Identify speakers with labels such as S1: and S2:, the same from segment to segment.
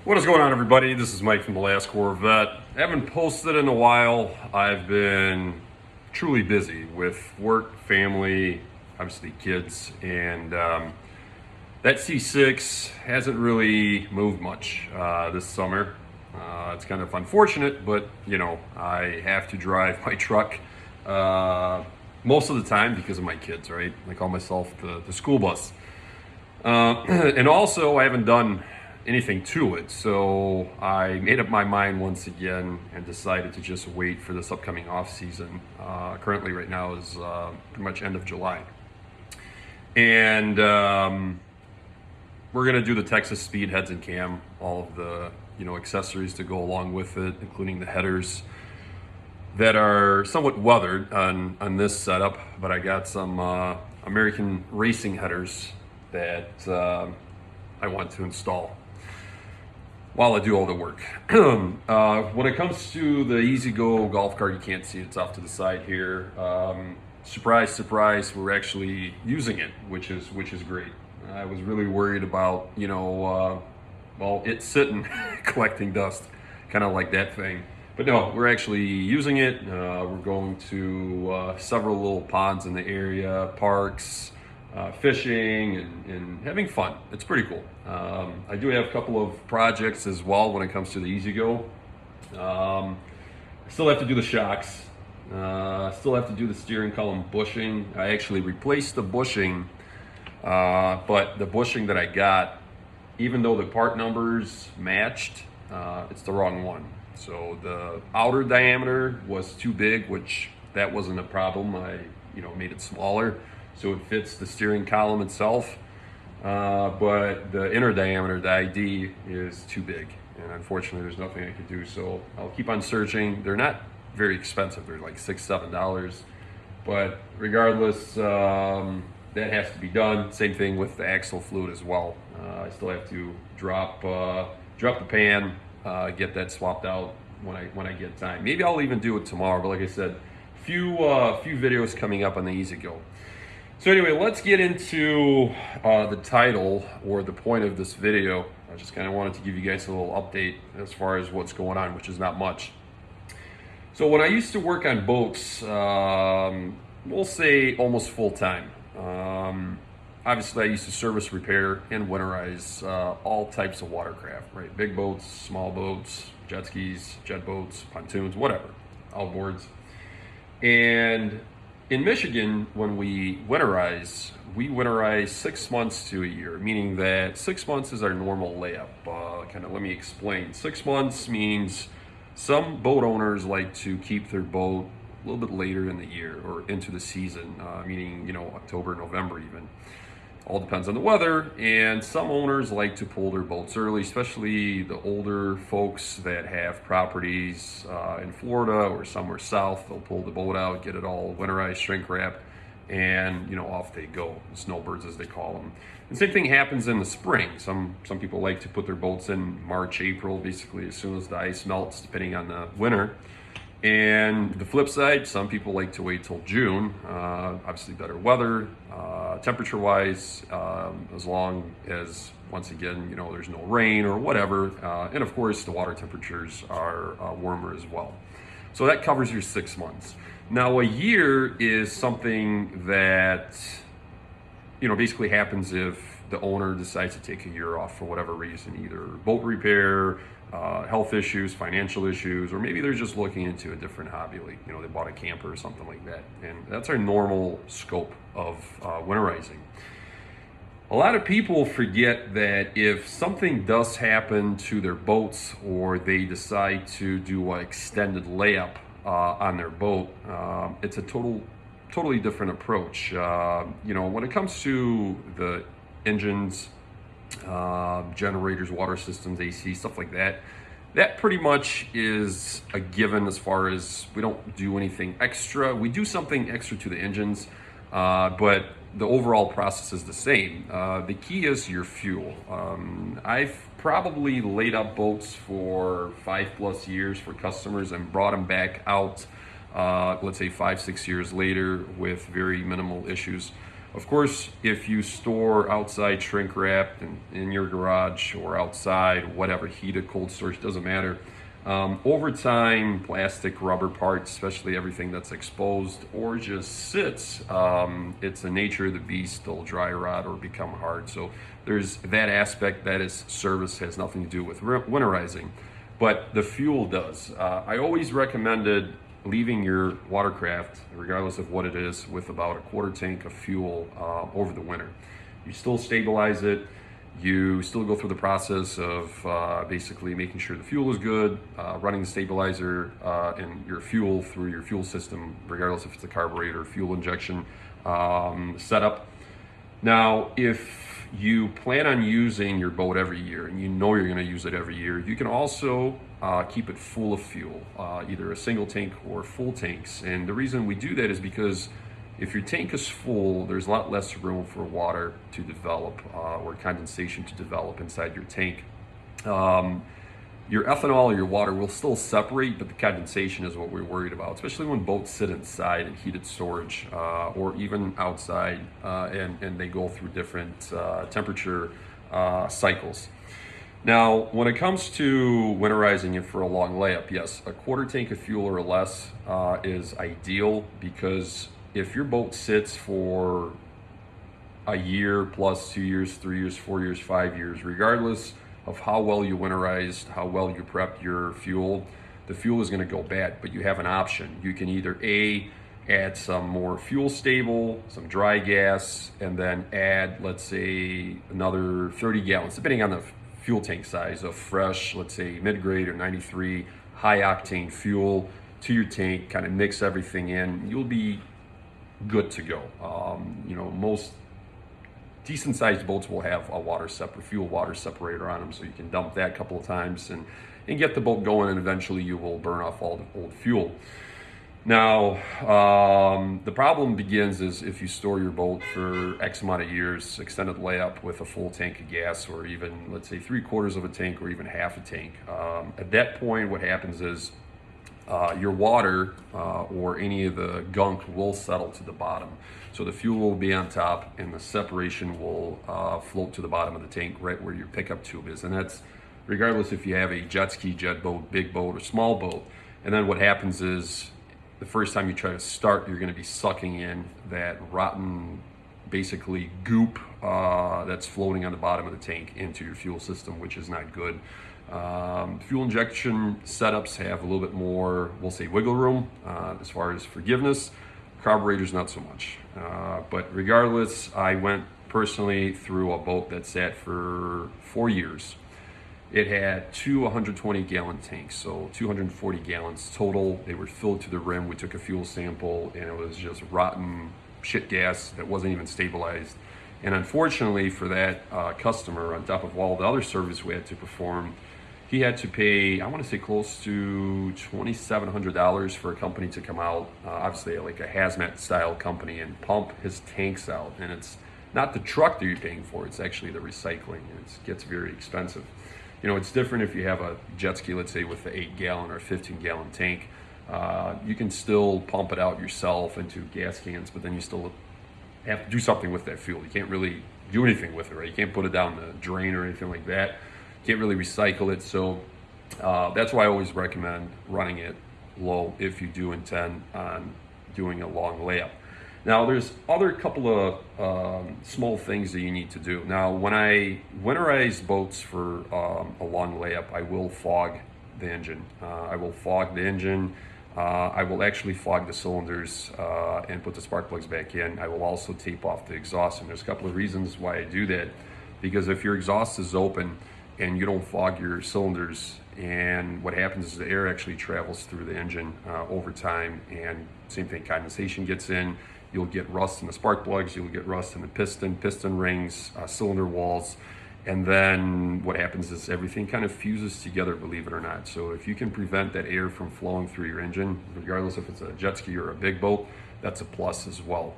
S1: What is going on, everybody? This is Mike from the Last Corvette. I haven't posted in a while. I've been truly busy with work, family, obviously kids, and that C6 hasn't really moved much this summer. It's kind of unfortunate, but I have to drive my truck most of the time because of my kids, right? I call myself the school bus. And also, I haven't done anything to it, so I made up my mind once again and decided to just wait for this upcoming off season. Currently, right now is pretty much end of July, and we're gonna do the Texas Speed heads and cam, all of the accessories to go along with it, including the headers that are somewhat weathered on this setup. But I got some American racing headers that I want to install while I do all the work. When it comes to the E-Z-GO golf cart, you can't see it, it's off to the side here. Surprise, surprise, we're actually using it, which is great. I was really worried about, it's sitting collecting dust, kind of like that thing. But no, we're actually using it. We're going to several little ponds in the area, parks, fishing and having fun. It's pretty cool. I do have a couple of projects as well when it comes to the E-Z-GO. I still have to do the shocks. Still have to do the steering column bushing. I actually replaced the bushing, but the bushing that I got, even though the part numbers matched, it's the wrong one. So the outer diameter was too big, which that wasn't a problem. I made it smaller so it fits the steering column itself, but the inner diameter, the ID, is too big, and unfortunately there's nothing I can do. So I'll keep on searching. They're not very expensive, they're like $6-7, but regardless, that has to be done. Same thing with the axle fluid as well. I still have to drop the pan, get that swapped out when I get time. Maybe I'll even do it tomorrow, but like I said, few videos coming up on the E-Z-GO. So anyway, let's get into the title or the point of this video. I just kind of wanted to give you guys a little update as far as what's going on, which is not much. So when I used to work on boats, we'll say almost full time. Obviously, I used to service, repair, and winterize all types of watercraft, right? Big boats, small boats, jet skis, jet boats, pontoons, whatever, outboards. And in Michigan, when we winterize 6 months to a year, meaning that 6 months is our normal layup. Let me explain. 6 months means some boat owners like to keep their boat a little bit later in the year or into the season, meaning October, November even. All depends on the weather, and some owners like to pull their boats early, especially the older folks that have properties in Florida or somewhere south. They'll pull the boat out, get it all winterized, shrink wrap, and off they go. Snowbirds, as they call them. The same thing happens in the spring. Some people like to put their boats in March, April, basically as soon as the ice melts, depending on the winter. And the flip side, some people like to wait till June. Obviously better weather, temperature wise, as long as, once again, there's no rain or whatever. And of course the water temperatures are warmer as well. So that covers your 6 months. Now a year is something that basically happens if the owner decides to take a year off for whatever reason, either boat repair, health issues, financial issues, or maybe they're just looking into a different hobby, like they bought a camper or something like that. And that's our normal scope of winterizing. A lot of people forget that if something does happen to their boats, or they decide to do an extended layup on their boat, it's a totally different approach. When it comes to the engines, generators, water systems, AC, stuff like that, that pretty much is a given as far as we don't do anything extra. We do something extra to the engines, but the overall process is the same. The key is your fuel. I've probably laid up boats for 5+ years for customers and brought them back out, let's say 5-6 years later with very minimal issues. Of course, if you store outside shrink wrapped in your garage or outside, whatever, heated, cold storage, doesn't matter. Over time, plastic, rubber parts, especially everything that's exposed or just sits, it's the nature of the beast, they'll dry rot or become hard. So there's that aspect. That is service, has nothing to do with winterizing, but the fuel does. I always recommended leaving your watercraft, regardless of what it is, with about a quarter tank of fuel over the winter. You still stabilize it. You still go through the process of basically making sure the fuel is good, running the stabilizer and your fuel through your fuel system, regardless if it's a carburetor or fuel injection setup. Now, if you plan on using your boat every year and you know you're going to use it every year, you can also keep it full of fuel, either a single tank or full tanks. And the reason we do that is because if your tank is full, there's a lot less room for water to develop or condensation to develop inside your tank. Your ethanol or your water will still separate, but the condensation is what we're worried about, especially when boats sit inside in heated storage or even outside and they go through different temperature cycles. Now, when it comes to winterizing it for a long layup, yes, a quarter tank of fuel or less is ideal, because if your boat sits for a year plus 2 years, 3 years, 4 years, 5 years, regardless of how well you winterized, how well you prepped your fuel, the fuel is going to go bad. But you have an option. You can either add some more fuel stable, some dry gas, and then add, let's say, another 30 gallons, depending on the fuel tank size, of fresh, let's say mid-grade or 93 high octane fuel to your tank, kind of mix everything in. You'll be good to go. Most decent sized boats will have a fuel water separator on them, so you can dump that a couple of times and get the boat going, and eventually you will burn off all the old fuel. Now, the problem begins is if you store your boat for X amount of years, extended layup with a full tank of gas, or even, let's say, 3/4 of a tank or even half a tank. At that point, what happens is your water or any of the gunk will settle to the bottom. So the fuel will be on top and the separation will float to the bottom of the tank, right where your pickup tube is. And that's regardless if you have a jet ski, jet boat, big boat, or small boat. And then what happens is the first time you try to start, you're going to be sucking in that rotten, basically goop that's floating on the bottom of the tank into your fuel system, which is not good. Fuel injection setups have a little bit more, we'll say, wiggle room as far as forgiveness. Carburetors, not so much. But regardless, I went personally through a boat that sat for 4 years. It had two 120-gallon tanks, so 240 gallons total. They were filled to the rim. We took a fuel sample, and it was just rotten shit gas that wasn't even stabilized. And unfortunately for that customer, on top of all the other service we had to perform, he had to pay, I want to say, close to $2,700 for a company to come out, obviously like a hazmat style company, and pump his tanks out. And it's not the truck that you're paying for, it's actually the recycling. It gets very expensive. It's different if you have a jet ski, let's say, with the 8-gallon or 15-gallon tank. You can still pump it out yourself into gas cans, but then you still have to do something with that fuel. You can't really do anything with it, right? You can't put it down the drain or anything like that. Can't really recycle it. So that's why I always recommend running it low if you do intend on doing a long layup. Now, there's other couple of small things that you need to do. Now, when I winterize boats for a long layup, I will fog the engine. I will fog the engine. I will actually fog the cylinders and put the spark plugs back in. I will also tape off the exhaust, and there's a couple of reasons why I do that. Because if your exhaust is open and you don't fog your cylinders, and what happens is the air actually travels through the engine over time, and same thing, condensation gets in. You'll get rust in the spark plugs, you'll get rust in the piston rings, cylinder walls, and then what happens is everything kind of fuses together, believe it or not. So if you can prevent that air from flowing through your engine, regardless if it's a jet ski or a big boat, that's a plus as well.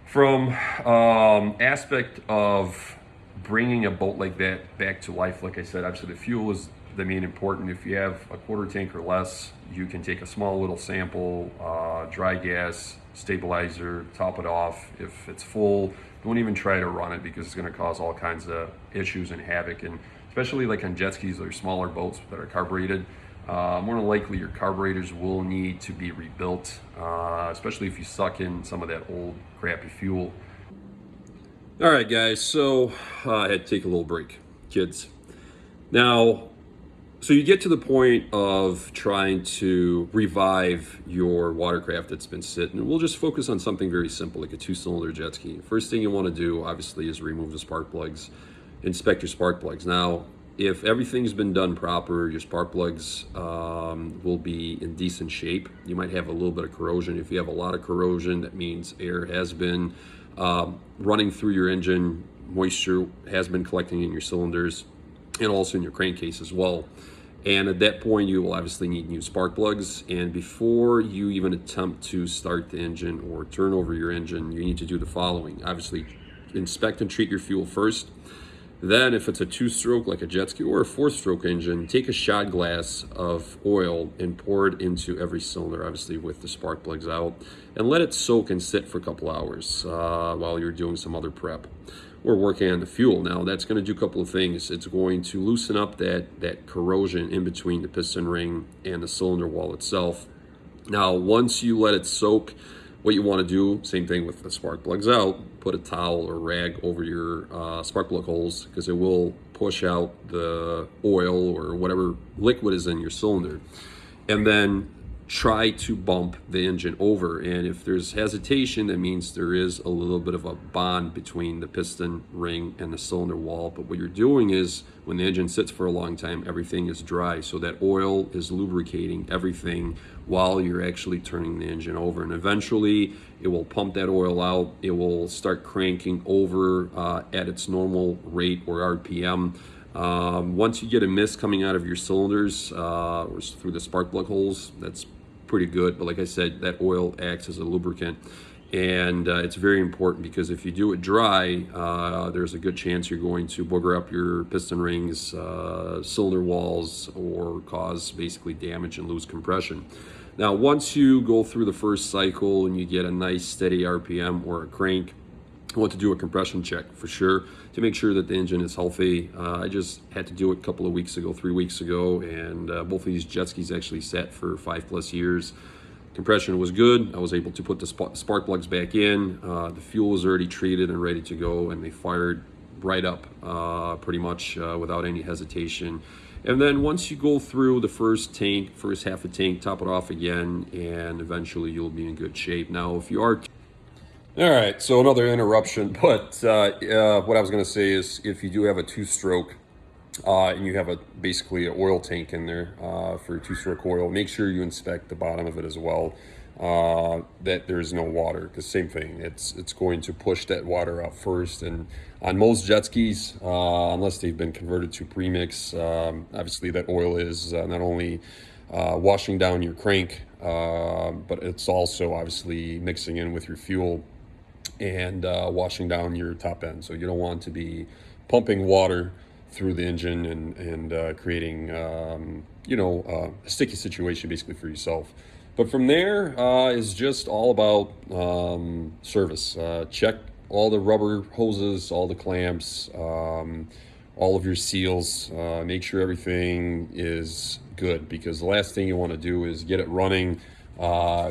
S1: From aspect of bringing a boat like that back to life, like I said, obviously the fuel is the main important. If you have a quarter tank or less, you can take a small little sample, dry gas, stabilizer, top it off. If it's full, don't even try to run it because it's going to cause all kinds of issues and havoc. And especially like on jet skis or smaller boats that are carbureted, more than likely your carburetors will need to be rebuilt, especially if you suck in some of that old crappy fuel. All right, guys, so I had to take a little break, kids. Now, so you get to the point of trying to revive your watercraft that's been sitting, and we'll just focus on something very simple, like a 2-cylinder jet ski. First thing you want to do, obviously, is remove the spark plugs, inspect your spark plugs. Now, if everything's been done proper, your spark plugs will be in decent shape. You might have a little bit of corrosion. If you have a lot of corrosion, that means air has been running through your engine, moisture has been collecting in your cylinders, and also in your crankcase as well. And at that point, you will obviously need new spark plugs. And before you even attempt to start the engine or turn over your engine, you need to do the following. Obviously, inspect and treat your fuel first. Then if it's a 2-stroke like a jet ski or a 4-stroke engine, take a shot glass of oil and pour it into every cylinder, obviously with the spark plugs out, and let it soak and sit for a couple hours while you're doing some other prep. We're working on the fuel. Now that's going to do a couple of things. It's going to loosen up that corrosion in between the piston ring and the cylinder wall itself. Now once you let it soak, what you want to do, same thing with the spark plugs out, put a towel or rag over your spark plug holes, because it will push out the oil or whatever liquid is in your cylinder. And then try to bump the engine over, and if there's hesitation, that means there is a little bit of a bond between the piston ring and the cylinder wall. But what you're doing is, when the engine sits for a long time, everything is dry, so that oil is lubricating everything while you're actually turning the engine over, and eventually it will pump that oil out. It will start cranking over at its normal rate or RPM. Once you get a mist coming out of your cylinders or through the spark plug holes, that's pretty good. But like I said, that oil acts as a lubricant, and it's very important, because if you do it dry, there's a good chance you're going to booger up your piston rings, cylinder walls, or cause basically damage and lose compression. Now once you go through the first cycle and you get a nice steady RPM or a crank, I want to do a compression check for sure to make sure that the engine is healthy. I just had to do it a couple of weeks ago, 3 weeks ago, and both of these jet skis actually sat for 5+ years. Compression was good. I was able to put the spark plugs back in. The fuel was already treated and ready to go, and they fired right up pretty much without any hesitation. And then once you go through the first half a tank, top it off again, and eventually you'll be in good shape. Now, if you are... All right, so another interruption, but what I was going to say is, if you do have a 2-stroke and you have basically an oil tank in there for 2-stroke oil, make sure you inspect the bottom of it as well, that there's no water, because same thing, it's going to push that water out first. And on most jet skis, unless they've been converted to premix, obviously that oil is not only washing down your crank, but it's also obviously mixing in with your fuel and washing down your top end. So you don't want to be pumping water through the engine and creating, a sticky situation basically for yourself. But from there is just all about service. Check all the rubber hoses, all the clamps, all of your seals. Make sure everything is good, because the last thing you want to do is get it running,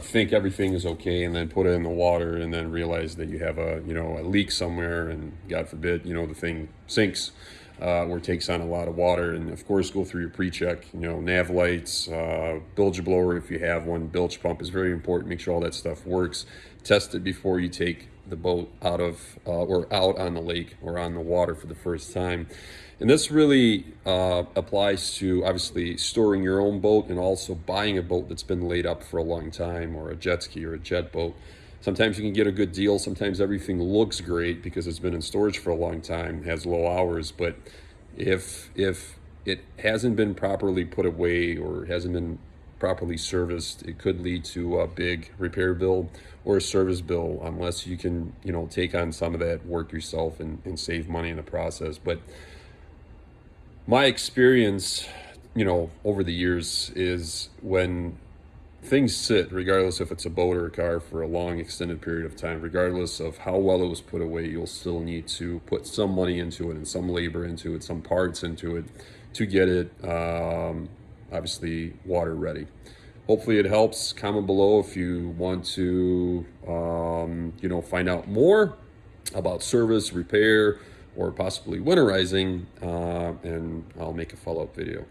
S1: think everything is okay, and then put it in the water and then realize that you have a leak somewhere, and God forbid the thing sinks or takes on a lot of water. And of course, go through your pre-check, nav lights, bilge blower if you have one, bilge pump is very important. Make sure all that stuff works. Test it before you take the boat out on the lake or on the water for the first time. And this really applies to obviously storing your own boat, and also buying a boat that's been laid up for a long time, or a jet ski or a jet boat. Sometimes you can get a good deal. Sometimes everything looks great because it's been in storage for a long time, has low hours. But if it hasn't been properly put away or hasn't been properly serviced, it could lead to a big repair bill or a service bill, unless you can take on some of that work yourself and save money in the process. But my experience over the years is when things sit, regardless if it's a boat or a car, for a long extended period of time, regardless of how well it was put away, you'll still need to put some money into it and some labor into it, some parts into it to get it obviously water ready. Hopefully it helps. Comment below if you want to find out more about service, repair, or possibly winterizing, and I'll make a follow-up video.